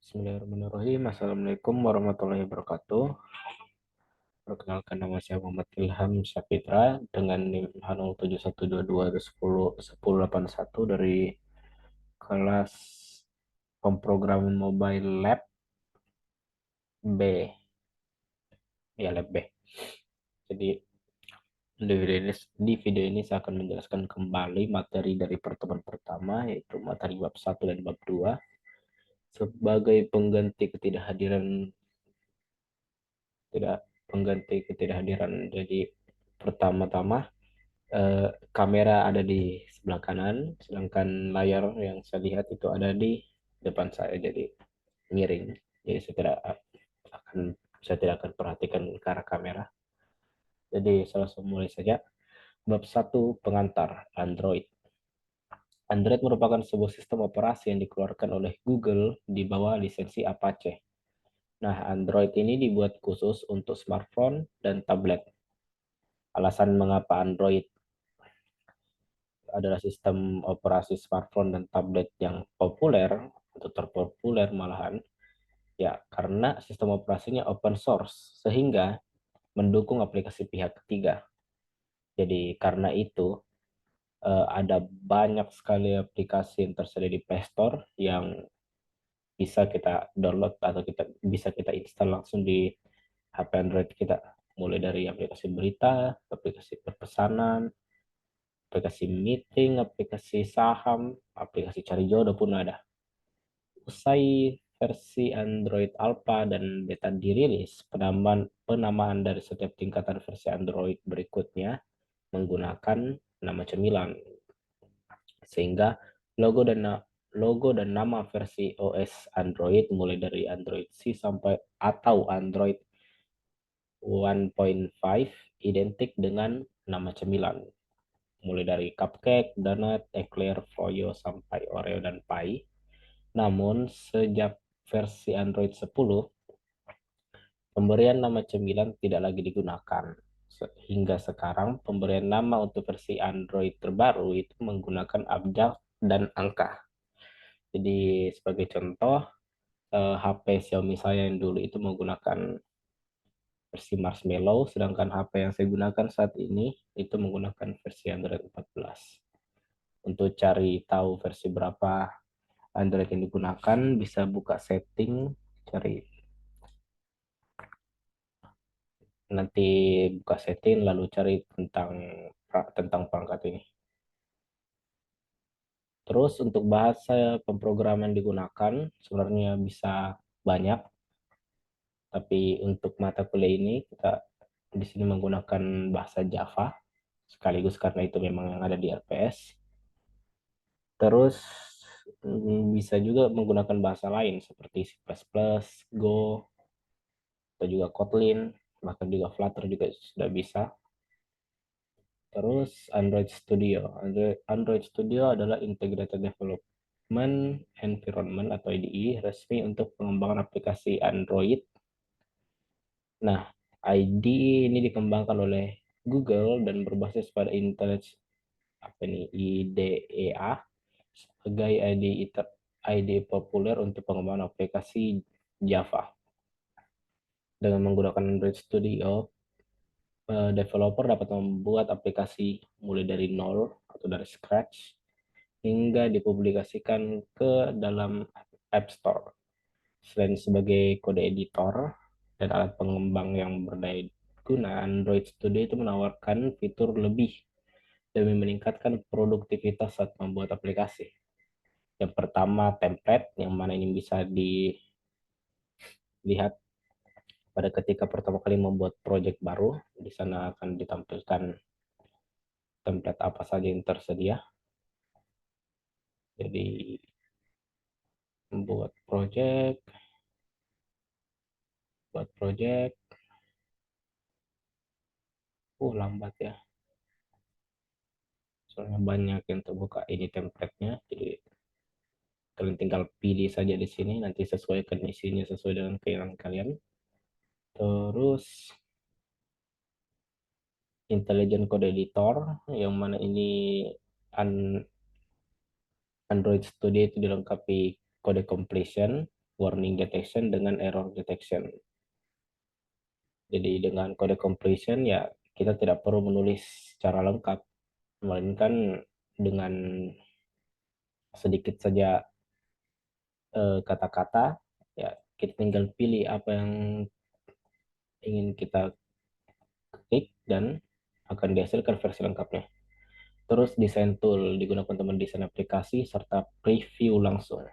Bismillahirrahmanirrahim. Assalamualaikum warahmatullahi wabarakatuh. Perkenalkan, nama saya Muhammad Ilham Syafitra dengan NIM H07122101081 dari kelas pemrograman mobile lab B, ya lab B. Jadi di video ini saya akan menjelaskan kembali materi dari pertemuan pertama, yaitu materi bab 1 dan bab 2 sebagai pengganti ketidakhadiran. Jadi pertama-tama kamera ada di sebelah kanan, sedangkan layar yang saya lihat itu ada di depan saya, jadi miring. Jadi saya tidak akan perhatikan ke arah kamera. Jadi langsung mulai saja. Bab 1, pengantar Android. Android merupakan sebuah sistem operasi yang dikeluarkan oleh Google di bawah lisensi Apache. Nah, Android ini dibuat khusus untuk smartphone dan tablet. Alasan mengapa Android adalah sistem operasi smartphone dan tablet yang populer atau terpopuler malahan, ya karena sistem operasinya open source sehingga mendukung aplikasi pihak ketiga. Jadi karena itu ada banyak sekali aplikasi yang tersedia di Play Store yang bisa kita download atau bisa kita install langsung di HP Android kita, mulai dari aplikasi berita, aplikasi perpesanan, aplikasi meeting, aplikasi saham, aplikasi cari jodoh pun ada. Usai versi Android Alpha dan Beta dirilis, penamaan dari setiap tingkatan versi Android berikutnya menggunakan nama cemilan, sehingga logo dan nama versi OS Android mulai dari Android C sampai atau Android 1.5 identik dengan nama cemilan, mulai dari cupcake, donut, eclair, froyo, sampai Oreo dan pie. Namun, sejak versi Android 10, pemberian nama cemilan tidak lagi digunakan. Hingga sekarang, pemberian nama untuk versi Android terbaru itu menggunakan abjad dan angka. Jadi, sebagai contoh, HP Xiaomi saya yang dulu itu menggunakan versi Marshmallow, sedangkan HP yang saya gunakan saat ini itu menggunakan versi Android 14. Untuk cari tahu versi berapa Android yang digunakan, bisa buka setting, cari nanti buka setting lalu cari tentang perangkat ini. Terus untuk bahasa pemrograman digunakan sebenarnya bisa banyak, tapi untuk mata kuliah ini kita di sini menggunakan bahasa Java sekaligus karena itu memang yang ada di LPS. Terus bisa juga menggunakan bahasa lain seperti C++, Go, atau juga Kotlin, bahkan juga Flutter juga sudah bisa. Terus Android Studio. Android Studio adalah Integrated Development Environment atau IDE resmi untuk pengembangan aplikasi Android. Nah, IDE ini dikembangkan oleh Google dan berbasis pada IDEA sebagai IDE populer untuk pengembangan aplikasi Java. Dengan menggunakan Android Studio, developer dapat membuat aplikasi mulai dari nol atau dari scratch hingga dipublikasikan ke dalam App Store. Selain sebagai kode editor dan alat pengembang yang berdaya guna, Android Studio itu menawarkan fitur lebih demi meningkatkan produktivitas saat membuat aplikasi. Yang pertama, template, yang mana ini bisa dilihat pada ketika pertama kali membuat project baru. Di sana akan ditampilkan template apa saja yang tersedia. Jadi membuat project, lambat ya, soalnya banyak yang terbuka ini template-nya. Jadi kalian tinggal pilih saja di sini, nanti sesuaikan isinya sesuai dengan keinginan kalian. Terus Intelligent Code Editor, yang mana ini Android Studio itu dilengkapi kode completion, warning detection dengan error detection. Jadi dengan kode completion ya kita tidak perlu menulis secara lengkap, melainkan dengan sedikit saja kata-kata ya kita tinggal pilih apa yang ingin kita ketik dan akan dihasilkan versi lengkapnya. Terus desain tool digunakan teman desain aplikasi serta preview langsung.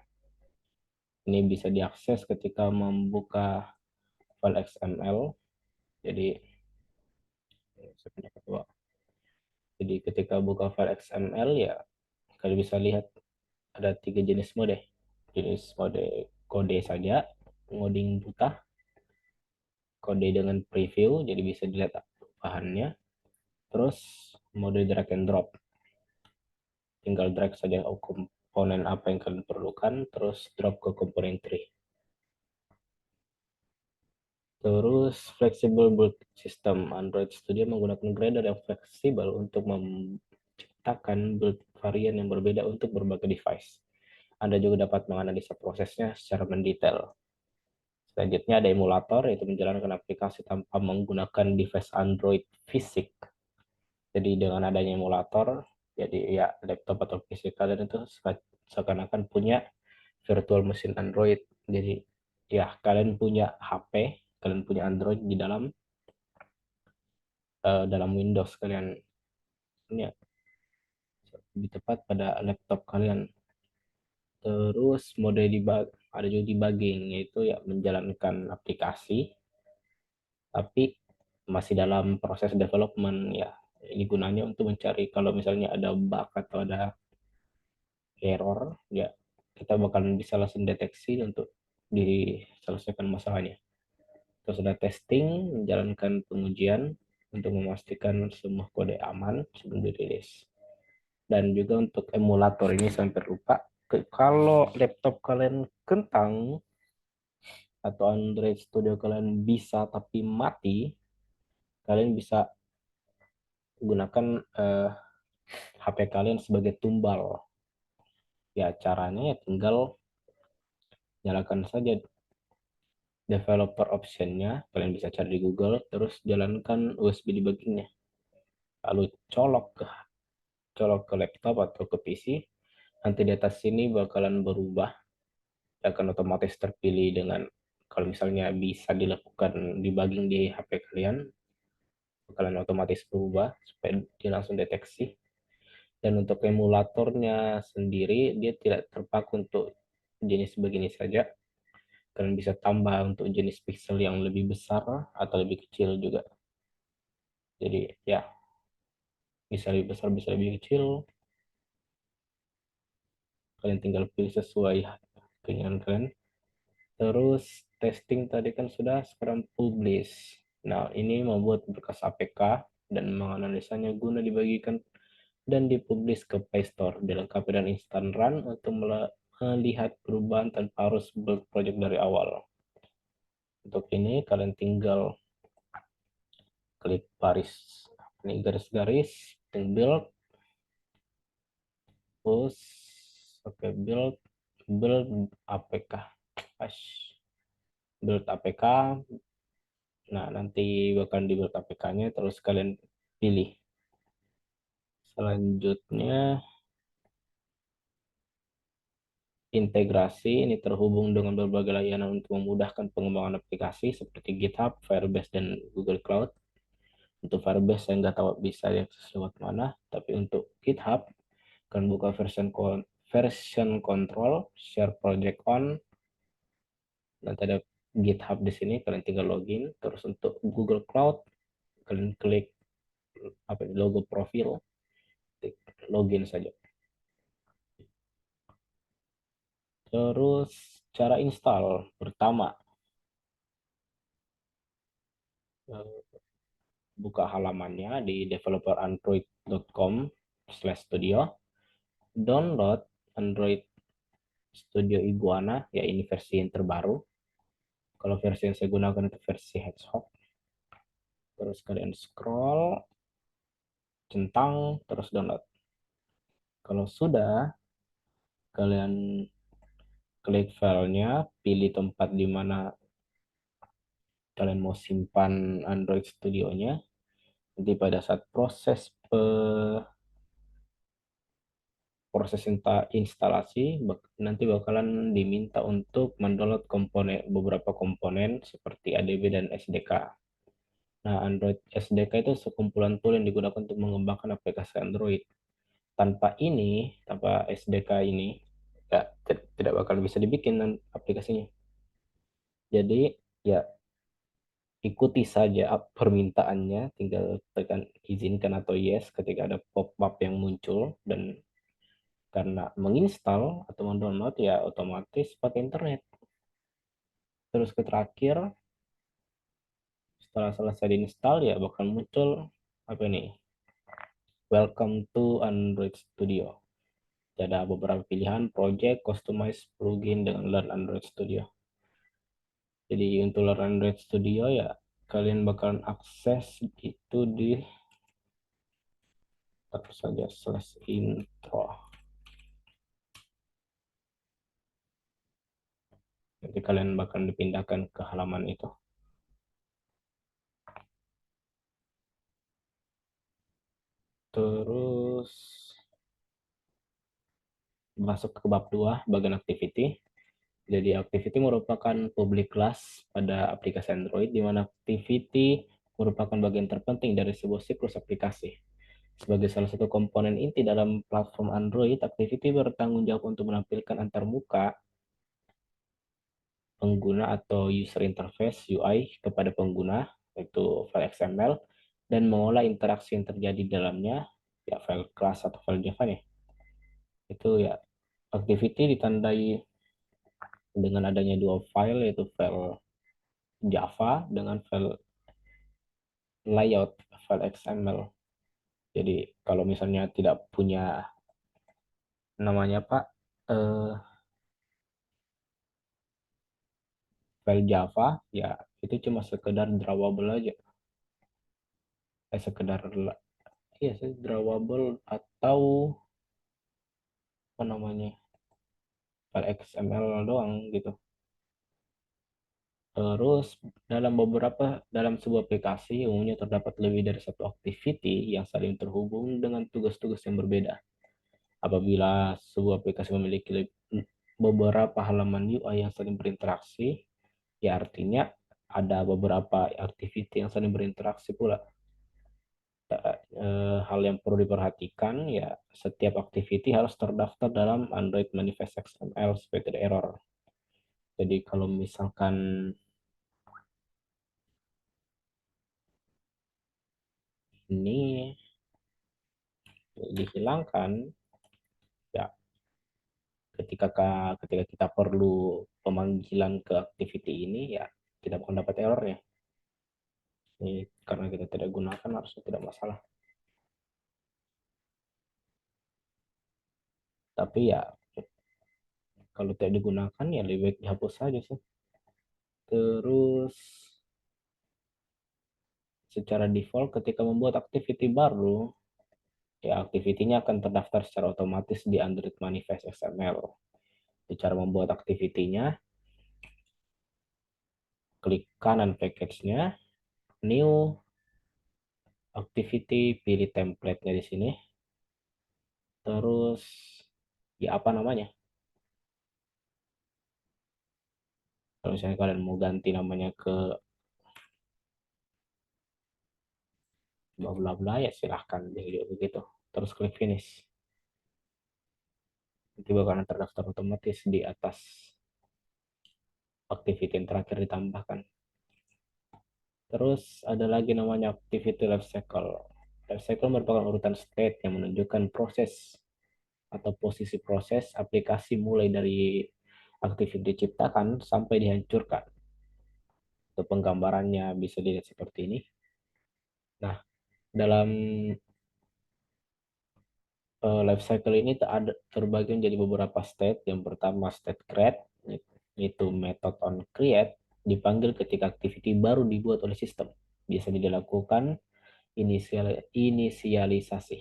Ini bisa diakses ketika membuka file XML. Jadi Jadi ketika buka file XML ya kalian bisa lihat ada 3 jenis mode. Jenis mode kode saja, ngoding buta, kode dengan preview, jadi bisa dilihat bahannya. Terus mode drag and drop, tinggal drag saja komponen apa yang kalian perlukan, terus drop ke komponen tree. Terus flexible build system, Android Studio menggunakan gradle yang fleksibel untuk menciptakan build varian yang berbeda untuk berbagai device. Anda juga dapat menganalisa prosesnya secara mendetail. Selanjutnya ada emulator, yaitu menjalankan aplikasi tanpa menggunakan device Android fisik. Jadi dengan adanya emulator, jadi ya laptop atau PC kalian itu seakan-akan punya virtual mesin Android. Jadi ya kalian punya HP, kalian punya Android di dalam Windows kalian. Ini ya, lebih tepat pada laptop kalian. Terus mode debug, ada juga debugging, yaitu ya menjalankan aplikasi tapi masih dalam proses development ya. Ini gunanya untuk mencari kalau misalnya ada bug atau ada error ya kita bakalan bisa langsung deteksi untuk diselesaikan masalahnya. Terus ada testing, menjalankan pengujian untuk memastikan semua kode aman sebelum dirilis. Dan juga untuk emulator ini sampai lupa, kalau laptop kalian kentang atau Android Studio kalian bisa tapi mati, kalian bisa gunakan HP kalian sebagai tumbal. Ya caranya ya tinggal nyalakan saja developer optionnya, kalian bisa cari di Google, terus jalankan USB debuggingnya. Lalu colok ke laptop atau ke PC, nanti di atas sini bakalan berubah, akan otomatis terpilih dengan kalau misalnya bisa dilakukan debugging di HP kalian, bakalan otomatis berubah supaya dia langsung deteksi. Dan untuk emulatornya sendiri, dia tidak terpaku untuk jenis begini saja. Kalian bisa tambah untuk jenis pixel yang lebih besar atau lebih kecil juga. Jadi ya, bisa lebih besar, bisa lebih kecil. Kalian tinggal pilih sesuai keinginan kalian. Terus testing tadi kan sudah, sekarang publish. Nah, ini membuat berkas APK dan menganalisanya guna dibagikan dan dipublish ke Play Store, dilengkapi dan instant run untuk melihat perubahan tanpa harus build project dari awal. Untuk ini kalian tinggal klik baris ini garis-garis, build, terus oke build APK, build APK. Nah nanti bakal di build APK-nya, terus kalian pilih. Selanjutnya integrasi, ini terhubung dengan berbagai layanan untuk memudahkan pengembangan aplikasi seperti GitHub, Firebase, dan Google Cloud. Untuk Firebase saya nggak tahu bisa diakses lewat mana, tapi untuk GitHub kalian buka version control, share project on, nanti ada GitHub di sini, kalian tinggal login. Terus untuk Google Cloud kalian klik apa logo profil, login saja. Terus cara install, pertama buka halamannya di developerandroid.com/studio, download Android Studio Iguana, ya ini versi yang terbaru. Kalau versi yang saya gunakan itu versi Hedgehog. Terus kalian scroll, centang, terus download. Kalau sudah, kalian klik filenya, pilih tempat di mana kalian mau simpan Android Studio-nya. Nanti pada saat proses instalasi, nanti bakalan diminta untuk mendownload beberapa komponen seperti ADB dan SDK. Nah, Android SDK itu sekumpulan tool yang digunakan untuk mengembangkan aplikasi Android. Tanpa SDK ini, ya tidak bakal bisa dibikin aplikasinya. Jadi, ya ikuti saja permintaannya, tinggal tekan izinkan atau yes ketika ada pop-up yang muncul, dan karena menginstal atau mendownload ya otomatis pakai internet. Terus ke terakhir, setelah selesai diinstal ya bakal muncul apa nih? Welcome to Android Studio. Ada beberapa pilihan project, customize plugin dengan Learn Android Studio. Jadi untuk Learn Android Studio ya kalian bakalan akses itu di terus saja /intro. Nanti kalian bakal dipindahkan ke halaman itu. Terus masuk ke bab 2 bagian activity. Jadi activity merupakan public class pada aplikasi Android, di mana activity merupakan bagian terpenting dari sebuah siklus aplikasi. Sebagai salah satu komponen inti dalam platform Android, activity bertanggung jawab untuk menampilkan antarmuka pengguna atau user interface UI kepada pengguna, yaitu file XML, dan mengolah interaksi yang terjadi di dalamnya, ya file class atau file Java nya. Itu ya activity ditandai dengan adanya dua file, yaitu file Java dengan file layout file XML. Jadi kalau misalnya tidak punya namanya Pak eh, file Java, ya itu cuma sekedar drawable aja. Sekedar ya drawable atau apa namanya file XML doang gitu. Terus dalam sebuah aplikasi umumnya terdapat lebih dari satu activity yang saling terhubung dengan tugas-tugas yang berbeda. Apabila sebuah aplikasi memiliki beberapa halaman UI yang saling berinteraksi, ya artinya ada beberapa activity yang saling berinteraksi pula. Hal yang perlu diperhatikan ya setiap activity harus terdaftar dalam Android Manifest XML supaya tidak error. Jadi kalau misalkan ini dihilangkan, ya ketika ketika kita perlu pemanggilan ke activity ini ya tidak akan dapat error ya. Ini karena kita tidak gunakan harusnya tidak masalah. Tapi ya kalau tidak digunakan ya lebih baik dihapus saja sih. Terus secara default ketika membuat activity baru, ya activity-nya akan terdaftar secara otomatis di Android Manifest XML. Cara membuat activity-nya, klik kanan package-nya, new activity, pilih template-nya di sini. Terus ya apa namanya? Kalau misalnya kalian mau ganti namanya ke bla bla bla ya silahkan begitu. Terus klik finish. Nanti bakalan terdaftar otomatis di atas activity yang terakhir ditambahkan. Terus ada lagi namanya activity life cycle. Life cycle merupakan urutan state yang menunjukkan proses atau posisi proses aplikasi mulai dari aktivitas diciptakan sampai dihancurkan. Untuk penggambarannya bisa dilihat seperti ini. Nah, dalam life cycle ini terbagi menjadi beberapa state. Yang pertama state create, itu method on create dipanggil ketika activity baru dibuat oleh sistem. Biasanya dilakukan inisialisasi.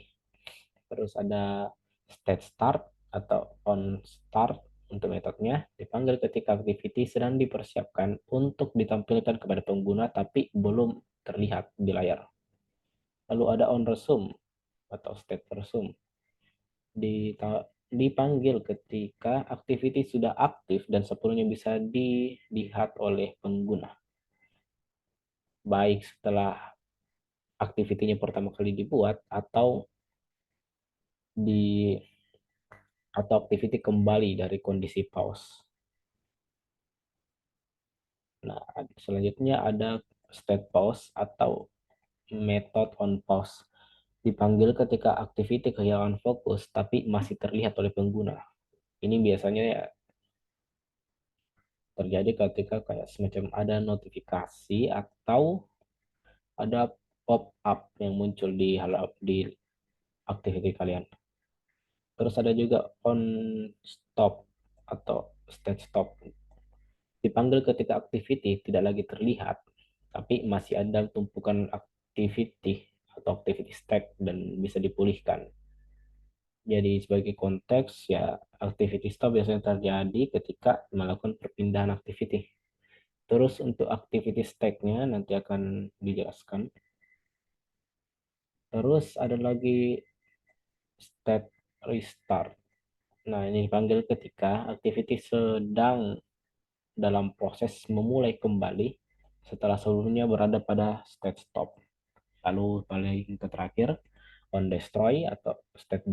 Terus ada state start atau on start, Untuk metodenya, dipanggil ketika activity sedang dipersiapkan untuk ditampilkan kepada pengguna tapi belum terlihat di layar. Lalu ada on resume atau state resume. Dipanggil ketika activity sudah aktif dan sepenuhnya bisa dilihat oleh pengguna. Baik setelah activity-nya pertama kali dibuat di atau activity kembali dari kondisi pause. Nah, selanjutnya ada state pause atau method on pause. Dipanggil ketika activity kehilangan fokus tapi masih terlihat oleh pengguna. Ini biasanya ya terjadi ketika kayak semacam ada notifikasi atau ada pop up yang muncul di activity kalian. Terus ada juga on stop atau state stop. Dipanggil ketika activity tidak lagi terlihat, tapi masih ada tumpukan activity atau activity stack dan bisa dipulihkan. Jadi sebagai konteks ya activity stop biasanya terjadi ketika melakukan perpindahan activity. Terus untuk activity stack-nya nanti akan dijelaskan. Terus ada lagi state restart. Nah, ini dipanggil ketika activity sedang dalam proses memulai kembali setelah sebelumnya berada pada state stop. Lalu paling terakhir on destroy atau state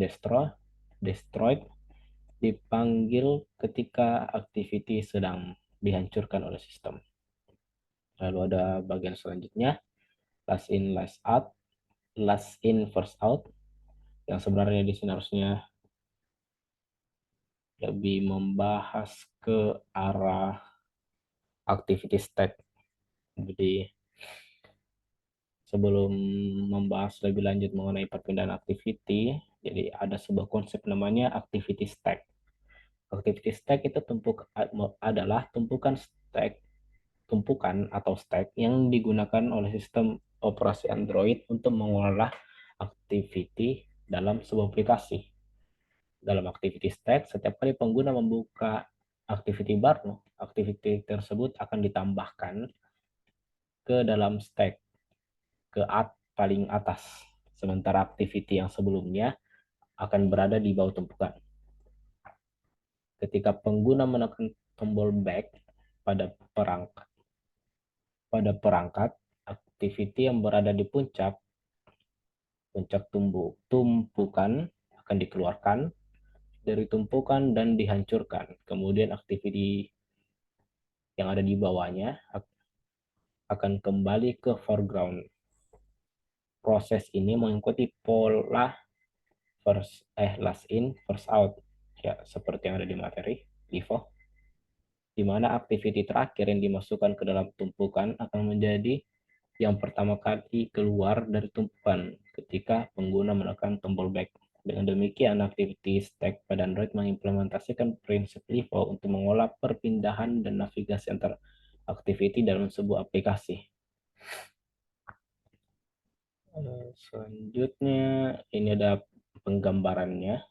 destroyed dipanggil ketika activity sedang dihancurkan oleh sistem. Lalu ada bagian selanjutnya last in last in first out, yang sebenarnya di sini harusnya lebih membahas ke arah activity stack. Jadi sebelum membahas lebih lanjut mengenai perpindahan activity, jadi ada sebuah konsep namanya activity stack. Activity stack itu adalah tumpukan atau stack yang digunakan oleh sistem operasi Android untuk mengolah activity dalam sebuah aplikasi. Dalam activity stack, setiap kali pengguna membuka activity baru, activity tersebut akan ditambahkan ke dalam stack paling atas. Sementara activity yang sebelumnya akan berada di bawah tumpukan. Ketika pengguna menekan tombol back pada perangkat activity yang berada di puncak tumpukan akan dikeluarkan dari tumpukan dan dihancurkan. Kemudian activity yang ada di bawahnya akan kembali ke foreground. Proses ini mengikuti pola last in, first out. Ya, seperti yang ada di materi, LIFO. Di mana activity terakhir yang dimasukkan ke dalam tumpukan akan menjadi yang pertama kali keluar dari tumpukan ketika pengguna menekan tombol back. Dengan demikian, activity stack pada Android mengimplementasikan prinsip LIFO untuk mengolah perpindahan dan navigasi antar activity dalam sebuah aplikasi. Selanjutnya, ini ada penggambarannya.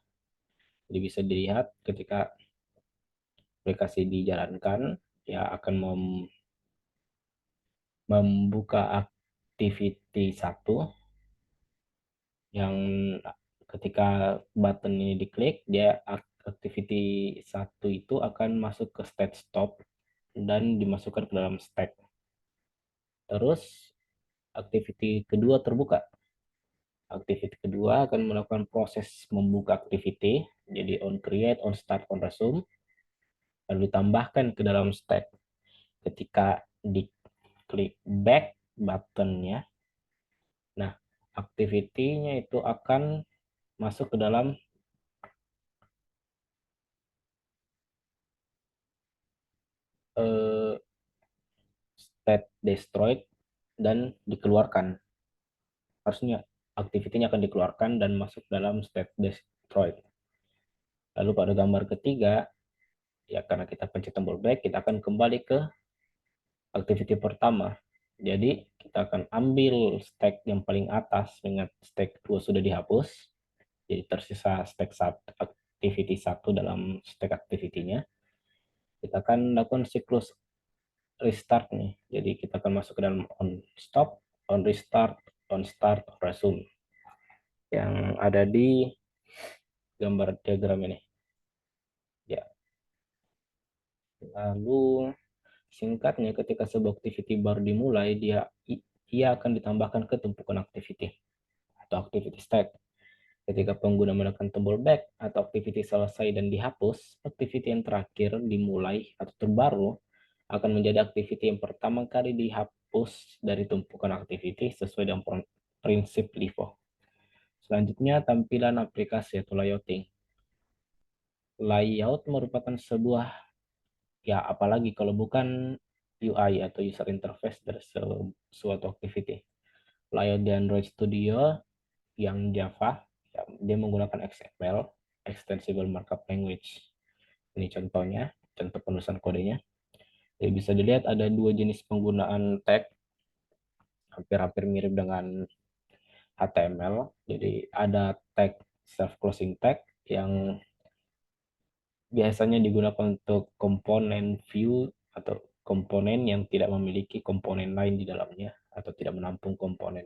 Jadi bisa dilihat ketika aplikasi dijalankan, ya akan membuka activity 1 yang ketika button ini diklik, dia activity 1 itu akan masuk ke state stop dan dimasukkan ke dalam stack. Terus activity kedua terbuka. Activity kedua akan melakukan proses membuka activity, jadi on create, on start, on resume, lalu ditambahkan ke dalam stack. Ketika diklik back buttonnya, nah activity-nya itu akan masuk ke dalam state destroyed dan dikeluarkan. Harusnya activity-nya akan dikeluarkan dan masuk dalam state destroyed. Lalu pada gambar ketiga, ya karena kita pencet tombol back, kita akan kembali ke activity pertama. Jadi kita akan ambil stack yang paling atas, dengan stack 2 sudah dihapus. Jadi tersisa stack activity 1 dalam stack activity-nya. Kita akan lakukan siklus restart nih. Jadi kita akan masuk ke dalam on stop, on restart, on start, on resume yang ada di gambar diagram ini. Ya, lalu singkatnya ketika sebuah activity baru dimulai, ia akan ditambahkan ke tumpukan activity atau activity stack. Ketika pengguna menekan tombol back atau activity selesai dan dihapus, activity yang terakhir dimulai atau terbaru akan menjadi activity yang pertama kali dihapus dari tumpukan activity sesuai dengan prinsip LIFO. Selanjutnya, tampilan aplikasi atau layouting. Layout merupakan sebuah, ya apalagi kalau bukan UI atau user interface dari suatu activity. Layout di Android Studio yang Java, ya, dia menggunakan XML, Extensible Markup Language. Ini contohnya, contoh penulisan kodenya. Jadi bisa dilihat ada dua jenis penggunaan tag, hampir-hampir mirip dengan HTML. Jadi ada tag self-closing tag yang biasanya digunakan untuk komponen view atau komponen yang tidak memiliki komponen lain di dalamnya atau tidak menampung komponen.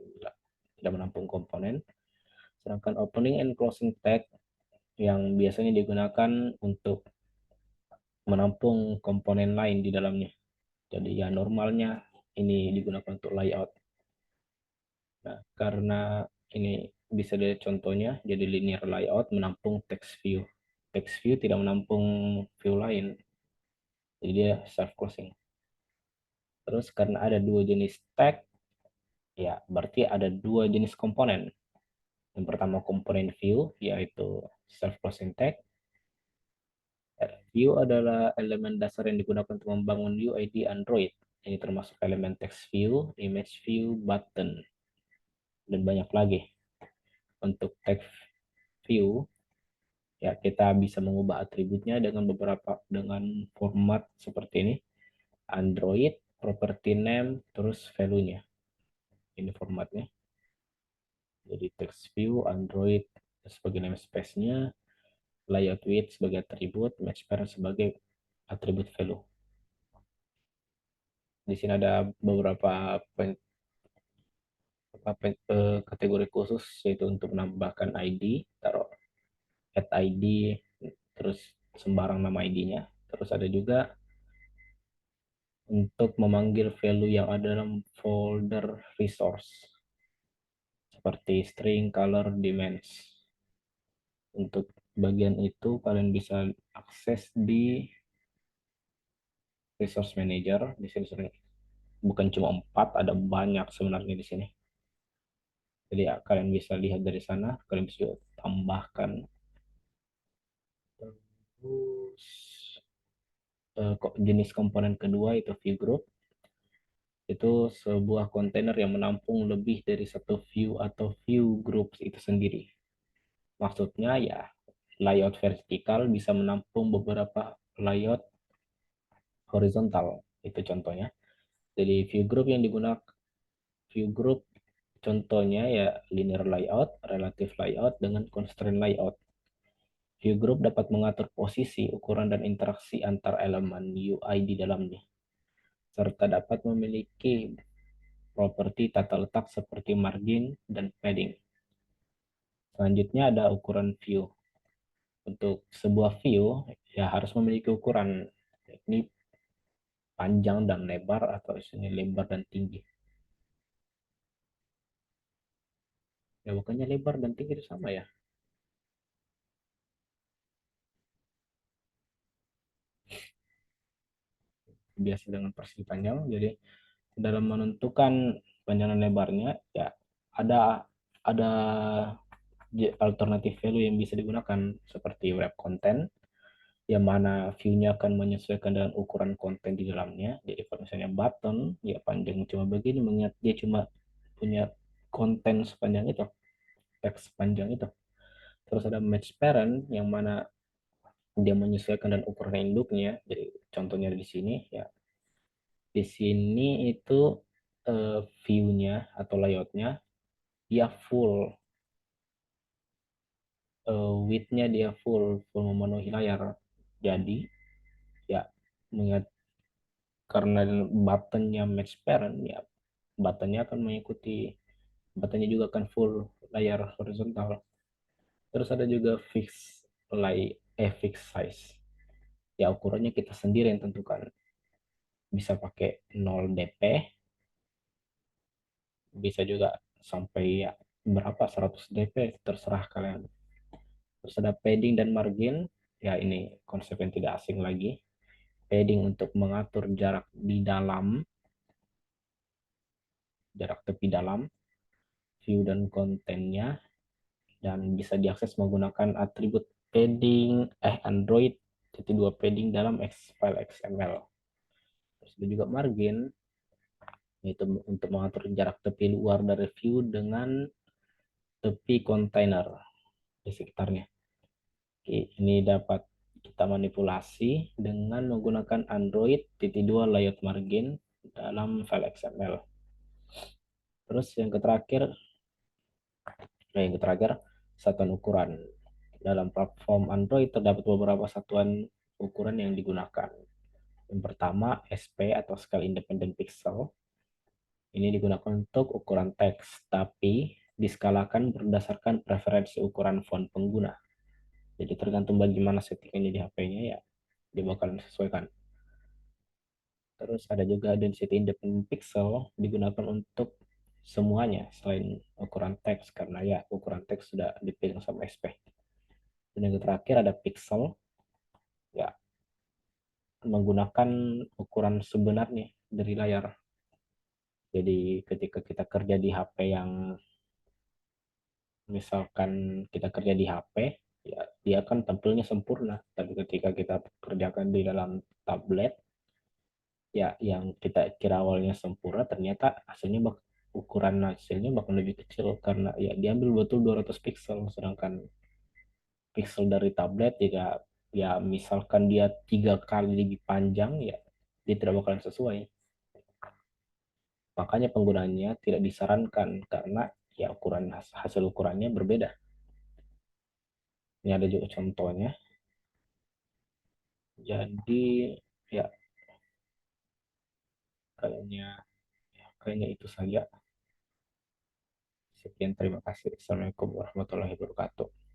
Sedangkan opening and closing tag yang biasanya digunakan untuk menampung komponen lain di dalamnya. Jadi ya normalnya ini digunakan untuk layout. Nah, karena ini bisa dilihat contohnya, jadi linear layout menampung text view. Text view tidak menampung view lain, jadi dia self closing. Terus karena ada dua jenis tag, ya berarti ada dua jenis komponen. Yang pertama komponen view, yaitu self closing tag. View adalah elemen dasar yang digunakan untuk membangun UI di Android. Ini termasuk elemen text view, image view, button, dan banyak lagi. Untuk text view, ya kita bisa mengubah atributnya dengan format seperti ini. Android, property name, terus value-nya. Ini formatnya. Jadi text view, Android sebagai namespace-nya, layout width sebagai atribut, match parent sebagai atribut value. Di sini ada beberapa kategori khusus, yaitu untuk menambahkan ID, taruh add ID, terus sembarang nama ID-nya. Terus ada juga untuk memanggil value yang ada dalam folder resource, seperti string, color, dimensions. Untuk bagian itu kalian bisa akses di resource manager. Di sini bukan cuma 4, ada banyak sebenarnya di sini. Jadi ya, kalian bisa lihat dari sana, kalian bisa tambahkan. Terus jenis komponen kedua itu view group. Itu sebuah kontainer yang menampung lebih dari satu view atau view groups itu sendiri. Maksudnya ya layout vertikal bisa menampung beberapa layout horizontal. Itu contohnya. Jadi view group contohnya ya linear layout, relative layout dengan constraint layout. View group dapat mengatur posisi, ukuran, dan interaksi antar elemen UI di dalamnya, serta dapat memiliki properti tata letak seperti margin dan padding. Selanjutnya ada ukuran view. Untuk sebuah view ya harus memiliki ukuran, ini panjang dan lebar atau isinya lebar dan tinggi. Ya bukannya lebar dan tinggi itu sama ya. Biasa dengan persegi panjang. Jadi dalam menentukan panjang dan lebarnya ya ada alternatif value yang bisa digunakan seperti wrap content yang mana view-nya akan menyesuaikan dengan ukuran konten di dalamnya. Jadi kalau misalnya button ya panjang cuma begini mengingat dia cuma punya konten sepanjang itu, teks sepanjang itu. Terus ada match parent yang mana dia menyesuaikan dengan ukuran induknya. Jadi contohnya di sini ya. Di sini itu view-nya atau layout-nya dia full, width-nya dia full memenuhi layar. Jadi ya mengingat karena buttonnya match parent ya, buttonnya akan mengikuti, buttonnya juga akan full layar horizontal. Terus ada juga fix size, ya ukurannya kita sendiri yang tentukan, bisa pakai 0 dp, bisa juga sampai ya berapa 100 dp, terserah kalian. Terus ada padding dan margin, ya ini konsep yang tidak asing lagi. Padding untuk mengatur jarak tepi dalam, view dan kontennya, dan bisa diakses menggunakan atribut padding Android titik dua padding dalam file XML. Terus ada juga margin, yaitu untuk mengatur jarak tepi luar dari view dengan tepi kontainer di sekitarnya. Oke, ini dapat kita manipulasi dengan menggunakan Android titik dua layout margin dalam file XML. Terus yang terakhir satuan ukuran. Dalam platform Android terdapat beberapa satuan ukuran yang digunakan. Yang pertama, SP atau Scale Independent Pixel. Ini digunakan untuk ukuran teks, tapi diskalakan berdasarkan preferensi ukuran font pengguna. Jadi tergantung bagaimana settingannya di HP-nya ya, dia bakalan sesuaikan. Terus ada juga density independent pixel, digunakan untuk semuanya selain ukuran teks, karena ya ukuran teks sudah dipegang sama SP. Dan yang terakhir ada pixel, ya menggunakan ukuran sebenarnya dari layar. Jadi ketika kita kerja di HP yang misalkan kita kerja di HP, ya dia kan tampilnya sempurna. Tapi ketika kita kerjakan di dalam tablet, ya yang kita kira awalnya sempurna ternyata ukuran hasilnya bakal lebih kecil karena ya diambil betul 200 pixel, sedangkan pixel dari tablet jika ya misalkan dia 3 kali lebih panjang, ya dia tidak bakalan sesuai. Makanya penggunanya tidak disarankan karena ya hasil ukurannya berbeda. Ini ada juga contohnya. Jadi ya kayaknya kayaknya itu saja. Sekian, terima kasih. Assalamualaikum warahmatullahi wabarakatuh.